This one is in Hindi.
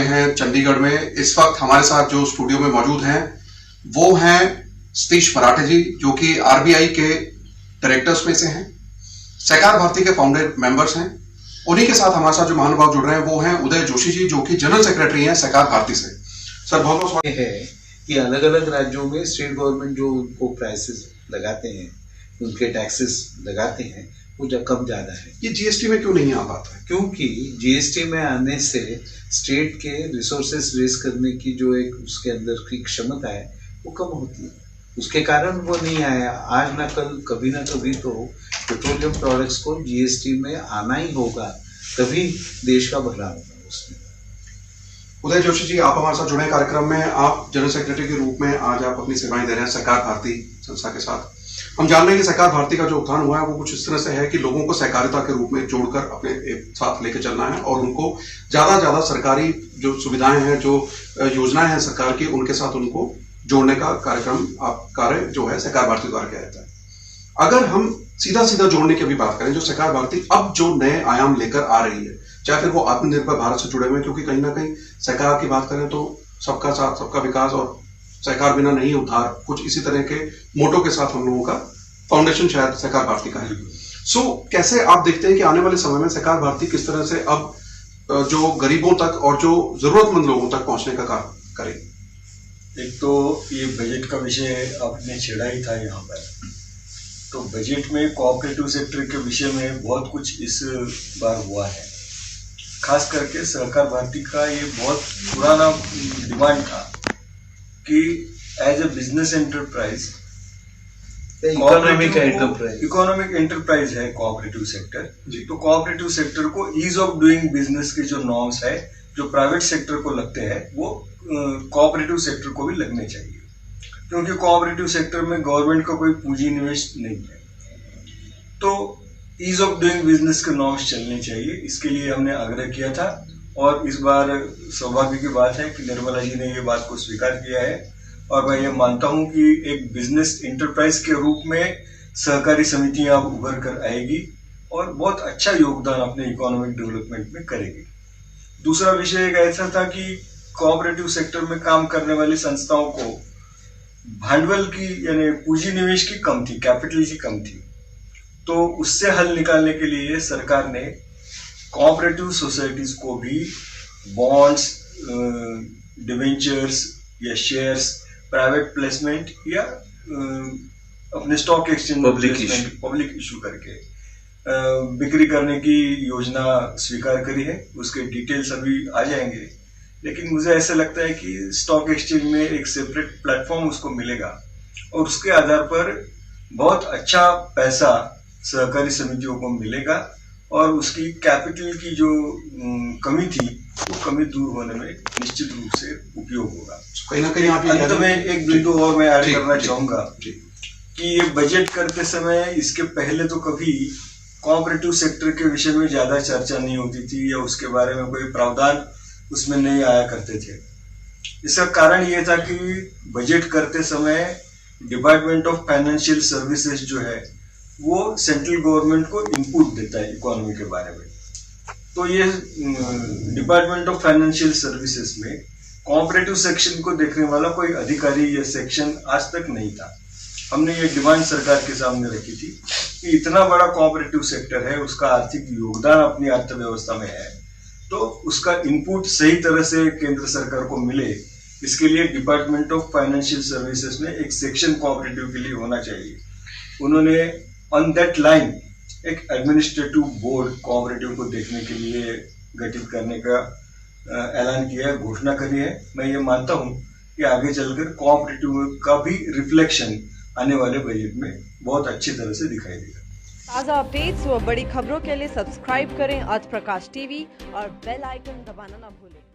हैं चंडीगढ़ में। इस वक्त हमारे साथ जो स्टूडियो में मौजूद हैं वो हैं सतीश मराठे जी, जो कि आरबीआई के डायरेक्टर्स में से हैं, सहकार भारती के फाउंडर मेंबर्स हैं। उन्हीं के साथ हमारे साथ जो महानुभाव जुड़ रहे हैं वो हैं उदय जोशी जी, जो कि जनरल सेक्रेटरी हैं सहकार भारती से। सर बहुत बहुत स्वागत है कि अलग अलग राज्यों में स्टेट गवर्नमेंट जो उनको प्राइसेस लगाते हैं, उनके टैक्सेस लगाते हैं, वो कम ज्यादा है। ये जीएसटी में क्यों नहीं आ पाता है? क्योंकि जीएसटी में आने से स्टेट के रिसोर्सेस रेज करने की जो एक उसके अंदर की क्षमता है वो कम होती है, उसके कारण वो नहीं आया। आज ना कल कभी ना कभी तो पेट्रोलियम प्रोडक्ट्स को जीएसटी में आना ही होगा, तभी देश का भला होगा उसमें। उदय जोशी जी, आप हमारे साथ जुड़े कार्यक्रम में। आप जनरल सेक्रेटरी के रूप में आज आप अपनी सेवाएं दे रहे हैं सहकार भारती संस्था के साथ। हम जान रहे हैं कि सहकार भारती का जो उत्थान हुआ है वो कुछ इस तरह से है कि लोगों को सहकारिता के रूप में जोड़कर अपने एक साथ लेके चलना है और उनको ज्यादा सरकारी जो सुविधाएं हैं, जो योजनाएं हैं सरकार की, उनके साथ उनको जोड़ने का कार्यक्रम कार्य जो है सहकार भारती द्वारा किया जाता है। अगर हम सीधा जोड़ने की भी बात करें, जो सहकार भारती अब जो नए आयाम लेकर आ रही है, चाहे फिर वो आत्मनिर्भर भारत से जुड़े हुए हैं, क्योंकि कहीं ना कहीं सहकार की बात करें तो सबका साथ सबका विकास और सहकार बिना नहीं उद्धार, कुछ इसी तरह के मोटो के साथ हम लोगों का फाउंडेशन शायद सहकार भारती का है। सो कैसे आप देखते हैं कि आने वाले समय में सहकार भारती किस तरह से अब जो गरीबों तक और जो जरूरतमंद लोगों तक पहुंचने का काम करेगी? एक तो ये बजट का विषय आपने छेड़ा ही था यहाँ पर, तो बजट में कोऑपरेटिव सेक्टर के विषय में बहुत कुछ इस बार हुआ है। खास करके सहकार भारती का ये बहुत पुराना डिमांड था कि as a business enterprise, economic enterprise है कोऑपरेटिव सेक्टर, तो कोऑपरेटिव सेक्टर को ईज ऑफ डूइंग बिजनेस के जो नॉर्म्स है जो प्राइवेट सेक्टर को लगते हैं वो कोऑपरेटिव सेक्टर को भी लगने चाहिए, क्योंकि कोऑपरेटिव सेक्टर में गवर्नमेंट का कोई पूंजी निवेश नहीं है। तो ईज ऑफ डूइंग बिजनेस के नॉर्म्स चलने चाहिए, इसके लिए हमने आग्रह किया था। और इस बार सौभाग्य की बात है कि निर्मला जी ने ये बात को स्वीकार किया है और मैं ये मानता हूं कि एक बिजनेस एंटरप्राइज के रूप में सहकारी समितियां अब उभर कर आएगी और बहुत अच्छा योगदान अपने इकोनॉमिक डेवलपमेंट में करेगी। दूसरा विषय एक ऐसा था कि कोऑपरेटिव सेक्टर में काम करने वाली संस्थाओं को भांडवल की यानी पूंजी निवेश की कम थी, कैपिटल की कम थी, तो उससे हल निकालने के लिए सरकार ने कोऑपरेटिव सोसाइटीज को भी बॉन्ड्स, डिवेंचर्स या शेयर्स, प्राइवेट प्लेसमेंट या अपने स्टॉक एक्सचेंज पब्लिक इशू करके बिक्री करने की योजना स्वीकार करी है। उसके डिटेल्स अभी आ जाएंगे, लेकिन मुझे ऐसा लगता है कि स्टॉक एक्सचेंज में एक सेपरेट प्लेटफॉर्म उसको मिलेगा और उसके आधार पर बहुत अच्छा पैसा सहकारी समितियों को मिलेगा और उसकी कैपिटल की जो कमी थी वो कमी दूर होने में निश्चित रूप से उपयोग होगा। कहीं ना कहीं अंत में एक बिंदु और मैं ऐड करना चाहूंगा कि ये बजट करते समय इसके पहले तो कभी कोऑपरेटिव सेक्टर के विषय में ज्यादा चर्चा नहीं होती थी या उसके बारे में कोई प्रावधान उसमें नहीं आया करते थे। इसका कारण ये था कि बजट करते समय डिपार्टमेंट ऑफ फाइनेंशियल सर्विसेज जो है वो सेंट्रल गवर्नमेंट को इनपुट देता है इकोनॉमी के बारे में। तो ये डिपार्टमेंट ऑफ फाइनेंशियल सर्विसेज में कोऑपरेटिव सेक्शन को देखने वाला कोई अधिकारी या सेक्शन आज तक नहीं था। हमने ये डिमांड सरकार के सामने रखी थी कि इतना बड़ा कोऑपरेटिव सेक्टर है, उसका आर्थिक योगदान अपनी अर्थव्यवस्था में है, तो उसका इनपुट सही तरह से केंद्र सरकार को मिले, इसके लिए डिपार्टमेंट ऑफ फाइनेंशियल सर्विसेज में एक सेक्शन कोऑपरेटिव के लिए होना चाहिए। उन्होंने ऑन दैट लाइन एक एडमिनिस्ट्रेटिव बोर्ड कोऑपरेटिव को देखने के लिए गठित करने का ऐलान किया है, घोषणा करी है। मैं ये मानता हूँ कि आगे चलकर कोऑपरेटिव का भी रिफ्लेक्शन आने वाले बजट में बहुत अच्छी तरह से दिखाई देगा। ताज़ा अपडेट्स व बड़ी खबरों के लिए सब्सक्राइब करें आज प्रकाश टीवी और बेल आइकन दबाना ना भूलें।